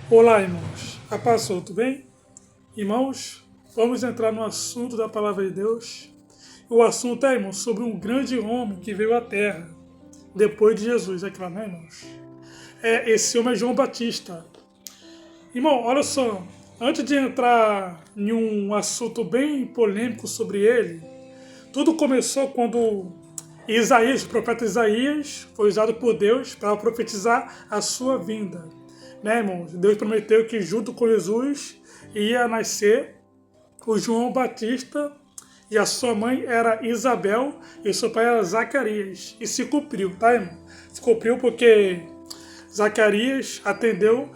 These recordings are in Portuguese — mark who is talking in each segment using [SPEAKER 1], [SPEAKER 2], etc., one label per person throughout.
[SPEAKER 1] Olá, irmãos. A paz, tudo bem? Irmãos, vamos entrar no assunto da palavra de Deus. O assunto é, irmãos, sobre um grande homem que veio à Terra depois de Jesus, é claro, né, irmãos? Esse homem é João Batista. Irmão, olha só, antes de entrar em um assunto bem polêmico sobre ele, tudo começou quando Isaías, o profeta Isaías, foi usado por Deus para profetizar a sua vinda. Né, irmãos? Deus prometeu que junto com Jesus ia nascer o João Batista e a sua mãe era Isabel e o seu pai era Zacarias. E se cumpriu, tá, irmão? Se cumpriu porque Zacarias atendeu,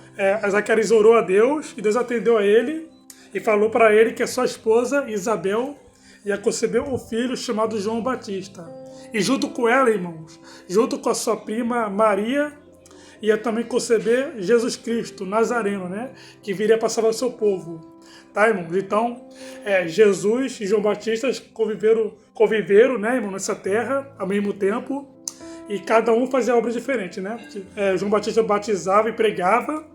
[SPEAKER 1] Zacarias orou a Deus e Deus atendeu a ele e falou para ele que a sua esposa Isabel ia conceber um filho chamado João Batista. E junto com ela, irmãos, junto com a sua prima Maria, ia também conceber Jesus Cristo, Nazareno, né? Que viria para salvar o seu povo. Tá, irmãos? Então, Jesus e João Batista conviveram, né, irmão, nessa terra ao mesmo tempo. E cada um fazia obra diferente, né? João Batista batizava e pregava,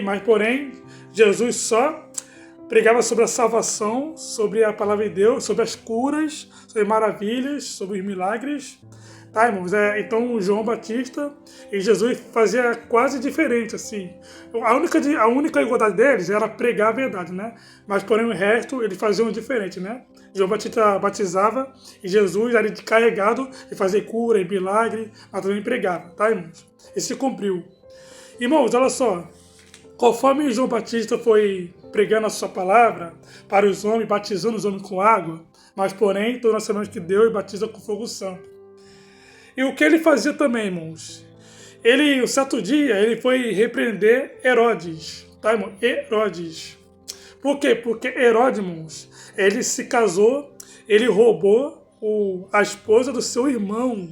[SPEAKER 1] mas porém, Jesus só pregava sobre a salvação, sobre a palavra de Deus, sobre as curas, sobre maravilhas, sobre os milagres. Tá, irmãos? Então, João Batista e Jesus fazia quase diferente, assim. A única igualdade deles era pregar a verdade, né? Mas, porém, o resto, eles faziam diferente, né? João Batista batizava e Jesus era carregado de fazer cura e milagre, mas também pregava, tá, irmãos? E se cumpriu. Irmãos, olha só. Conforme João Batista foi pregando a sua palavra para os homens, batizando os homens com água, mas, porém, todos nós sabemos que Deus batiza com fogo santo. E o que ele fazia também, irmãos? Um certo dia, ele foi repreender Herodes, tá, irmão? Herodes. Por quê? Porque Herodes, irmãos, ele se casou, ele roubou a esposa do seu irmão,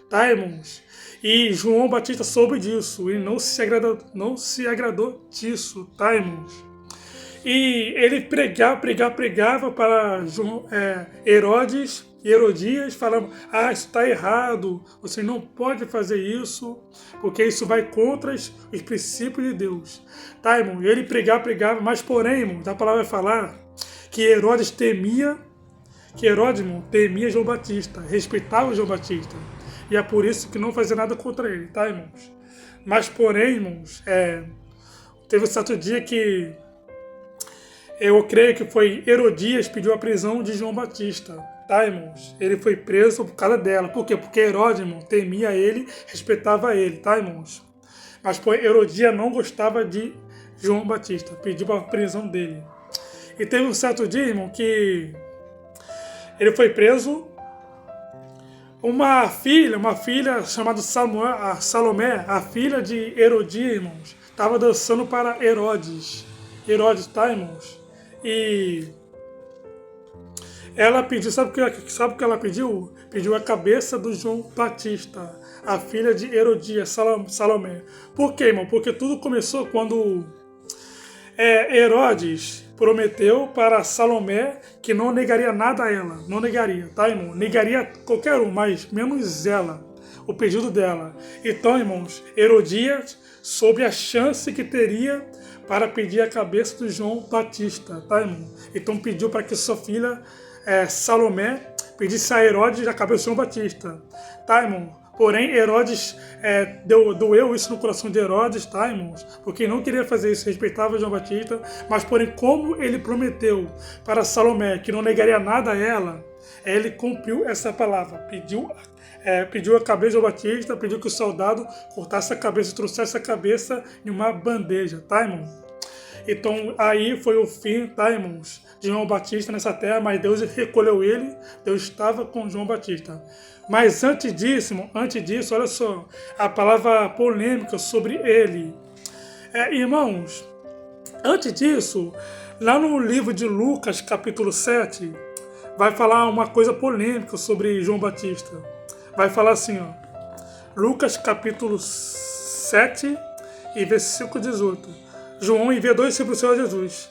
[SPEAKER 1] tá, irmãos? E João Batista soube disso e não se agradou disso, tá, irmãos? E ele pregava para Herodias, falando: ah, isso está errado, você não pode fazer isso, porque isso vai contra os princípios de Deus. Tá, irmão? E ele pregava, mas porém, irmão, a palavra vai falar que Herodes temia João Batista, respeitava João Batista. E é por isso que não fazia nada contra ele, tá, irmãos? Mas porém, irmãos, teve um certo dia que eu creio que foi Herodias pediu a prisão de João Batista, tá, irmãos? Ele foi preso por causa dela. Por quê? Porque Herodes, irmão, temia ele, respeitava ele, tá, irmãos? Mas Herodias não gostava de João Batista, pediu a prisão dele. E teve um certo dia, irmão, que ele foi preso. Uma filha chamada Salomé, a filha de Herodias, irmãos, estava dançando para Herodes, tá, irmãos? E ela pediu, sabe o que ela pediu? Pediu a cabeça do João Batista, a filha de Herodias, Salomé. Por quê, irmão? Porque tudo começou quando Herodes prometeu para Salomé que não negaria nada a ela. Não negaria, tá, irmão? Negaria qualquer um, mas menos ela, o pedido dela. Então, irmãos, Herodias soube a chance que teria para pedir a cabeça do João Batista, tá, irmão? Então pediu para que sua filha Salomé pedisse a Herodes a cabeça do João Batista, tá, irmão? Porém, Herodes doeu isso no coração de Herodes, tá, irmãos? Porque não queria fazer isso, respeitava João Batista, mas, porém, como ele prometeu para Salomé que não negaria nada a ela, ele cumpriu essa palavra, pediu a cabeça de João Batista, pediu que o soldado cortasse a cabeça e trouxesse a cabeça em uma bandeja, tá, irmão? Então aí foi o fim, tá, irmãos, de João Batista nessa terra, mas Deus recolheu ele, Deus estava com João Batista. Mas antes disso, olha só, a palavra polêmica sobre ele. Irmãos, antes disso, lá no livro de Lucas, capítulo 7, vai falar uma coisa polêmica sobre João Batista. Vai falar assim, ó, Lucas capítulo 7 e versículo 18. João envia 2 discípulos ao Senhor Jesus.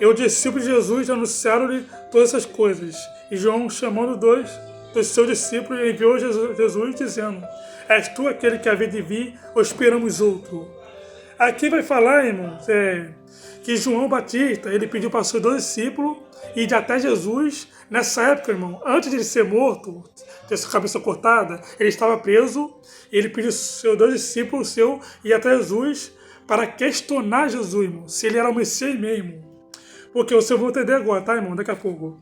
[SPEAKER 1] E os discípulos de Jesus anunciaram-lhe todas essas coisas. E João, chamando dois dos seus discípulos, enviou Jesus dizendo: És tu aquele que havia de vir, ou esperamos outro? Aqui vai falar, irmãos, que João Batista, ele pediu para os seus 12 discípulos ir até Jesus. Nessa época, irmão, antes de ele ser morto, ter sua cabeça cortada, ele estava preso, e ele pediu aos seus 12 discípulos ir até Jesus para questionar Jesus, irmão, se ele era o Messias mesmo. Porque vocês vão entender agora, tá, irmão? Daqui a pouco.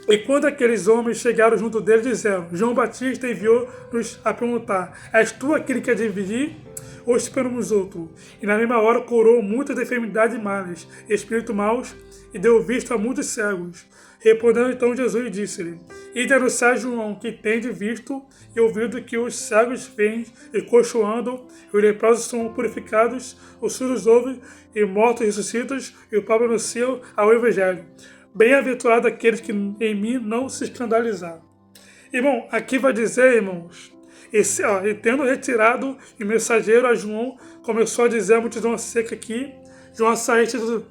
[SPEAKER 1] E quando aqueles homens chegaram junto dele, disseram: João Batista enviou-nos a perguntar: és tu aquele que há de vir, ou esperamos outro? E na mesma hora curou muitas enfermidades e males, espíritos maus, e deu vista a muitos cegos. Respondendo então Jesus disse-lhe: Ide anunciar a João que tende visto e ouvido que os cegos vêm e cochoando, e os leprosos são purificados, os surdos ouvem, e mortos ressuscitam, e o Papa anuncia ao Evangelho. Bem-aventurado aqueles que em mim não se escandalizar. Irmão, aqui vai dizer, irmãos, e tendo retirado o mensageiro a João, começou a dizer a multidão seca aqui: João saíste do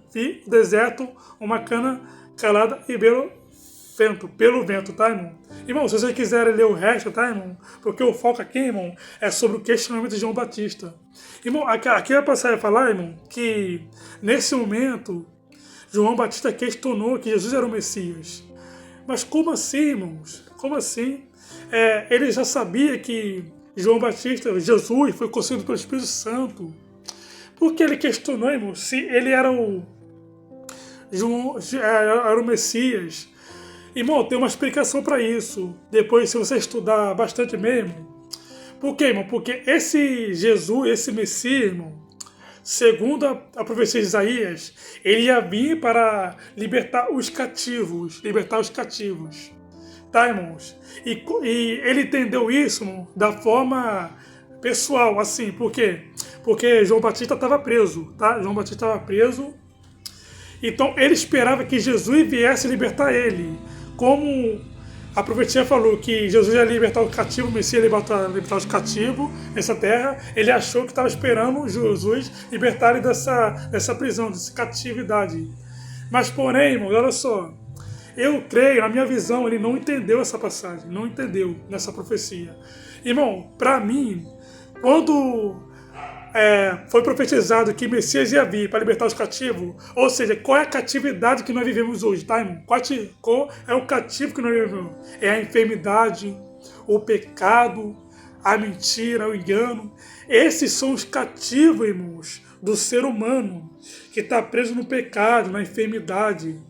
[SPEAKER 1] deserto, uma cana calada e pelo vento, tá, irmão? Irmão, se vocês quiserem ler o resto, tá, irmão? Porque o foco aqui, irmão, é sobre o questionamento de João Batista. Irmão, aqui vai passar a falar, irmão, que nesse momento João Batista questionou que Jesus era o Messias. Mas como assim, irmãos? Como assim? Ele já sabia que João Batista, Jesus, foi concebido pelo Espírito Santo. Por que ele questionou, irmão, se ele era era o Messias? Irmão, tem uma explicação para isso. Depois, se você estudar bastante mesmo. Por quê, irmão? Porque esse Jesus, esse Messias, irmão, segundo a profecia de Isaías, ele ia vir para libertar os cativos. Tá, irmãos? E ele entendeu isso, irmão, da forma pessoal, assim. Por quê? Porque João Batista estava preso, tá? João Batista estava preso. Então ele esperava que Jesus viesse libertar ele. Como a profecia falou que Jesus ia libertar o cativo, o Messias ia libertar os cativos nessa terra, ele achou que estava esperando Jesus libertar ele dessa prisão, dessa catividade. Mas porém, irmão, olha só, eu creio, na minha visão, ele não entendeu essa passagem, não entendeu nessa profecia. Irmão, para mim, quando foi profetizado que Messias ia vir para libertar os cativos, ou seja, qual é a catividade que nós vivemos hoje, tá, irmão? Qual é o cativo que nós vivemos? É a enfermidade, o pecado, a mentira, o engano. Esses são os cativos, irmãos, do ser humano, que está preso no pecado, na enfermidade.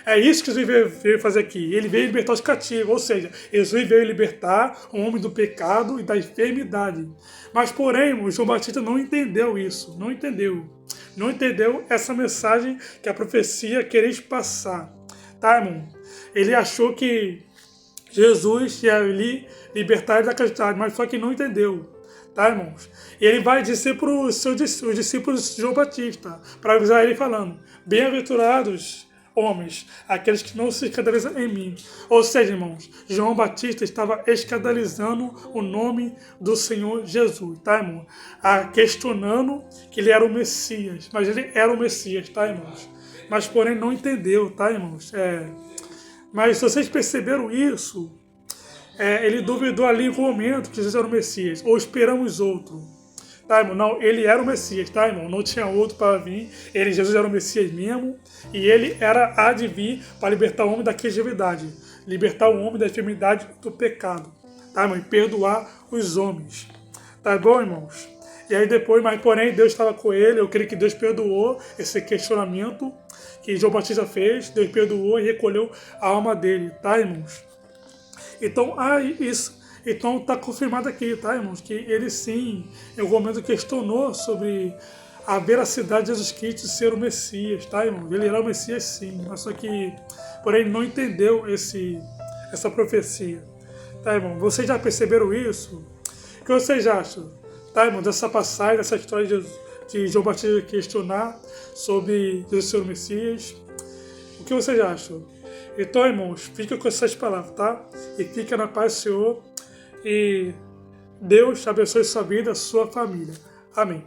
[SPEAKER 1] É isso que Jesus veio fazer aqui. Ele veio libertar os cativos, ou seja, Jesus veio libertar o homem do pecado e da enfermidade. Mas, porém, irmão, João Batista não entendeu isso, não entendeu. Não entendeu essa mensagem que a profecia queria passar. Tá, irmão? Ele achou que Jesus ia ali libertar ele da castidade, mas só que não entendeu. Tá, irmãos? E ele vai dizer para os discípulos de João Batista, para avisar ele falando: bem-aventurados homens, aqueles que não se escandalizam em mim. Ou seja, irmãos, João Batista estava escandalizando o nome do Senhor Jesus, tá, irmão? Questionando que ele era o Messias, mas ele era o Messias, tá, irmãos? Mas, porém, não entendeu, tá, irmãos? Mas se vocês perceberam isso, ele duvidou ali em algum momento que Jesus era o Messias, ou esperamos outro. Tá, irmão? Não, ele era o Messias, tá, irmão? Não tinha outro para vir. Jesus era o Messias mesmo. E ele há de vir para libertar o homem da catividade. Libertar o homem da enfermidade do pecado. Tá, irmão? E perdoar os homens. Tá bom, irmãos? E aí depois, mas porém, Deus estava com ele. Eu creio que Deus perdoou esse questionamento que João Batista fez. Deus perdoou e recolheu a alma dele. Tá, irmãos? Então, isso. Então está confirmado aqui, tá, irmãos? Que ele sim, em algum momento questionou sobre a veracidade de Jesus Cristo ser o Messias, tá, irmãos? Ele era o Messias sim, mas só que, porém, não entendeu essa profecia. Tá, irmão? Vocês já perceberam isso? O que vocês acham, tá, irmão, dessa passagem, dessa história de João Batista questionar sobre Jesus ser o Messias? O que vocês acham? Então, irmãos, fica com essas palavras, tá? E fica na paz do Senhor. E Deus abençoe sua vida, sua família. Amém.